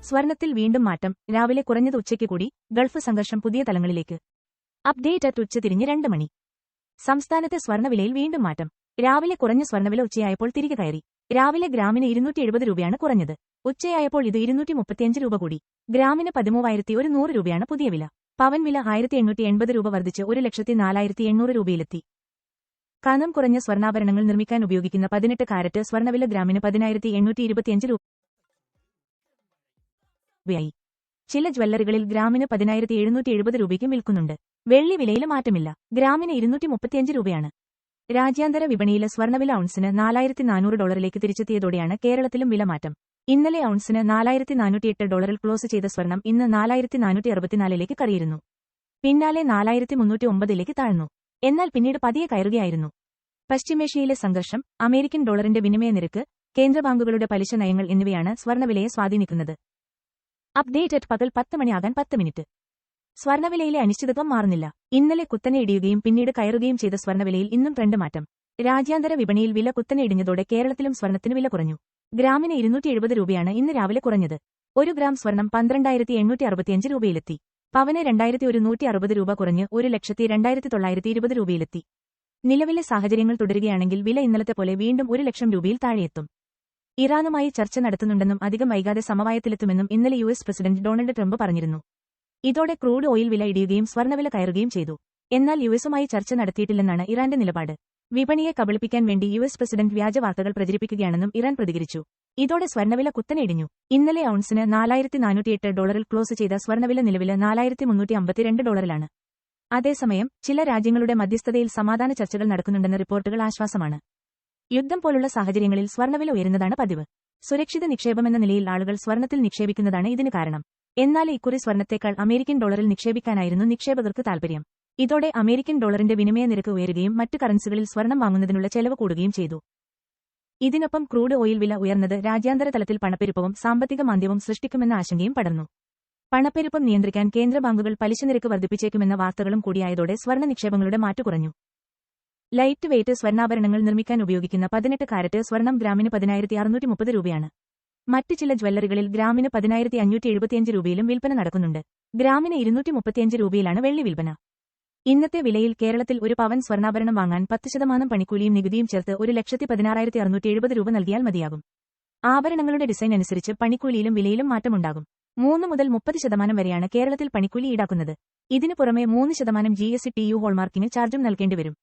സ്വർണത്തിൽ വീണ്ടും മാറ്റം, രാവിലെ കുറഞ്ഞത് ഉച്ചയ്ക്ക് കൂടി, ഗൾഫ് സംഘർഷം പുതിയ തലങ്ങളിലേക്ക്. അപ്ഡേറ്റ് അറ്റ് ഉച്ചതിരിഞ്ഞ് 2 മണി. സംസ്ഥാനത്തെ സ്വർണ്ണവിലയിൽ വീണ്ടും മാറ്റം. രാവിലെ കുറഞ്ഞ സ്വർണ്ണവില ഉച്ചയായപ്പോൾ തിരികെ കയറി. രാവിലെ ഗ്രാമിന് 270 രൂപയാണ് കുറഞ്ഞത്. ഉച്ചയായപ്പോൾ ഇത് 235 രൂപ കൂടി. ഗ്രാമിന് 13,100 രൂപയാണ് പുതിയ വില. പവൻ വില 1,880 രൂപ വർദ്ധിച്ച് 1,04,800 രൂപയിലെത്തി. കനം കുറഞ്ഞ സ്വർണ്ണാഭരണങ്ങൾ നിർമ്മിക്കാൻ ഉപയോഗിക്കുന്ന 18 കാരറ്റ് സ്വർണ്ണവില ഗ്രാമിന് 10,825 രൂപയായി. ചില ജ്വല്ലറികളിൽ ഗ്രാമിന് 10,770 രൂപയ്ക്കും വിൽക്കുന്നുണ്ട്. വെള്ളി വിലയിൽ മാറ്റമില്ല. ഗ്രാമിന് 235 രൂപയാണ്. രാജ്യാന്തര വിപണിയിലെ സ്വർണ്ണവില ഔൺസിന് $4,400 തിരിച്ചെത്തിയതോടെയാണ് കേരളത്തിലും വില മാറ്റം. ഇന്നലെ ഔൺസിന് $4,408 ക്ലോസ് ചെയ്ത സ്വർണം ഇന്ന് $4,464 കയറിയിരുന്നു. പിന്നാലെ $4,309 താഴ്ന്നു. എന്നാൽ പിന്നീട് പതിയെ കയറുകയായിരുന്നു. പശ്ചിമേഷ്യയിലെ സംഘർഷം, അമേരിക്കൻ ഡോളറിന്റെ വിനിമയ നിരക്ക്, കേന്ദ്ര ബാങ്കുകളുടെ പലിശ നയങ്ങൾ എന്നിവയാണ് സ്വർണ്ണവിലയെ സ്വാധീനിക്കുന്നത്. അപ്ഡേറ്റ് അറ്റ് പകൽ 10 മണിയാകാൻ 10 മിനിറ്റ്. സ്വർണ്ണവിലയിലെ അനിശ്ചിതത്വം മാറുന്നില്ല. ഇന്നലെ കുത്തനെ ഇടിയുകയും പിന്നീട് കയറുകയും ചെയ്ത സ്വർണ്ണവിലയിൽ ഇന്നും ട്രെൻഡ് മാറ്റം. രാജ്യാന്തര വിപണിയിൽ വില കുത്തനെ ഇടിഞ്ഞതോടെ കേരളത്തിലും സ്വർണത്തിന് വില കുറഞ്ഞു. ഗ്രാമിന് 270 രൂപയാണ് ഇന്ന് രാവിലെ കുറഞ്ഞത്. 1 ഗ്രാം സ്വർണം 12,865 രൂപയിലെത്തി. പവന് 2,160 രൂപ കുറഞ്ഞ് 1,02,920 രൂപയിലെത്തി. നിലവിലെ സാഹചര്യങ്ങൾ തുടരുകയാണെങ്കിൽ വില ഇന്നലത്തെ പോലെ വീണ്ടും 1 ലക്ഷം രൂപയിൽ താഴെയെത്തും. ഇറാനുമായി ചർച്ച നടത്തുന്നുണ്ടെന്നും അധികം വൈകാതെ സമവായത്തിലെത്തുമെന്നും ഇന്നലെ യുഎസ് പ്രസിഡന്റ് ഡൊണാൾഡ് ട്രംപ് പറഞ്ഞിരുന്നു. ഇതോടെ ക്രൂഡ് ഓയിൽ വില ഇടിയുകയും സ്വർണ്ണവില കയറുകയും ചെയ്തു. എന്നാൽ യുഎസുമായി ചർച്ച നടത്തിയിട്ടില്ലെന്നാണ് ഇറാന്റെ നിലപാട്. വിപണിയെ കബളിപ്പിക്കാൻ വേണ്ടി യുഎസ് പ്രസിഡന്റ് വ്യാജ വാർത്തകൾ പ്രചരിപ്പിക്കുകയാണെന്നും ഇറാൻ പ്രതികരിച്ചു. ഇതോടെ സ്വർണ്ണവില കുത്തനെ ഇടിഞ്ഞു. ഇന്നലെ ഔൺസിന് $4,408 ക്ലോസ് ചെയ്ത സ്വർണ്ണവില നിലവില് $4,352. അതേസമയം ചില രാജ്യങ്ങളുടെ മധ്യസ്ഥതയിൽ സമാധാന ചർച്ചകൾ നടക്കുന്നുണ്ടെന്ന റിപ്പോർട്ടുകൾ ആശ്വാസമാണ്. യുദ്ധം പോലുള്ള സാഹചര്യങ്ങളിൽ സ്വർണ്ണവില ഉയരുന്നതാണ് പതിവ്. സുരക്ഷിത നിക്ഷേപമെന്ന നിലയിൽ ആളുകൾ സ്വർണ്ണത്തിൽ നിക്ഷേപിക്കുന്നതാണ് ഇതിന് കാരണം. എന്നാൽ ഇക്കുറി സ്വർണ്ണത്തേക്കാൾ അമേരിക്കൻ ഡോളറിൽ നിക്ഷേപിക്കാനായിരുന്നു നിക്ഷേപകർക്ക് താൽപര്യം. ഇതോടെ അമേരിക്കൻ ഡോളറിന്റെ വിനിമയ നിരക്ക് ഉയരുകയും മറ്റു കറൻസികളിൽ സ്വർണം വാങ്ങുന്നതിനുള്ള ചെലവ് കൂടുകയും ചെയ്തു. ഇതിനൊപ്പം ക്രൂഡ് ഓയിൽ വില ഉയർന്നത് രാജ്യാന്തര തലത്തിൽ പണപ്പെരുപ്പവും സാമ്പത്തിക മാന്ദ്യവും സൃഷ്ടിക്കുമെന്ന ആശങ്കയും പടർന്നു. പണപ്പെരുപ്പം നിയന്ത്രിക്കാൻ കേന്ദ്ര ബാങ്കുകൾ പലിശ നിരക്ക് വർദ്ധിപ്പിച്ചേക്കുമെന്ന വാർത്തകളും കൂടിയായതോടെ സ്വർണ്ണ നിക്ഷേപങ്ങളുടെ മാറ്റു കുറഞ്ഞു. ലൈറ്റ് വെയ്റ്റ് സ്വർണ്ണാഭരണങ്ങൾ നിർമ്മിക്കാൻ ഉപയോഗിക്കുന്ന 18 കാരറ്റ് സ്വർണം ഗ്രാമിന് 10,630 രൂപയാണ്. മറ്റ് ചില ജ്വല്ലറികളിൽ ഗ്രാമിന് 10,575 രൂപയിലും വിൽപ്പന നടക്കുന്നുണ്ട്. ഗ്രാമിന് 235 രൂപയിലാണ് വെള്ളി വിൽപ്പന. ഇന്നത്തെ വിലയിൽ കേരളത്തിൽ ഒരു പവൻ സ്വർണ്ണാഭരണം വാങ്ങാൻ 10% പണിക്കൂലിയും നികുതിയും ചേർത്ത് 1,16,670 രൂപ നൽകിയാൽ മതിയാകും. ആഭരണങ്ങളുടെ ഡിസൈൻ അനുസരിച്ച് പണിക്കൂലിയിലും വിലയിലും മാറ്റമുണ്ടാകും. 3 മുതൽ 30% വരെയാണ് കേരളത്തിൽ പണിക്കൂലി ഈടാക്കുന്നത്. ഇതിനു പുറമെ 3% GST ഹോൾമാർക്കിന് ചാർജും നൽകേണ്ടിവരും.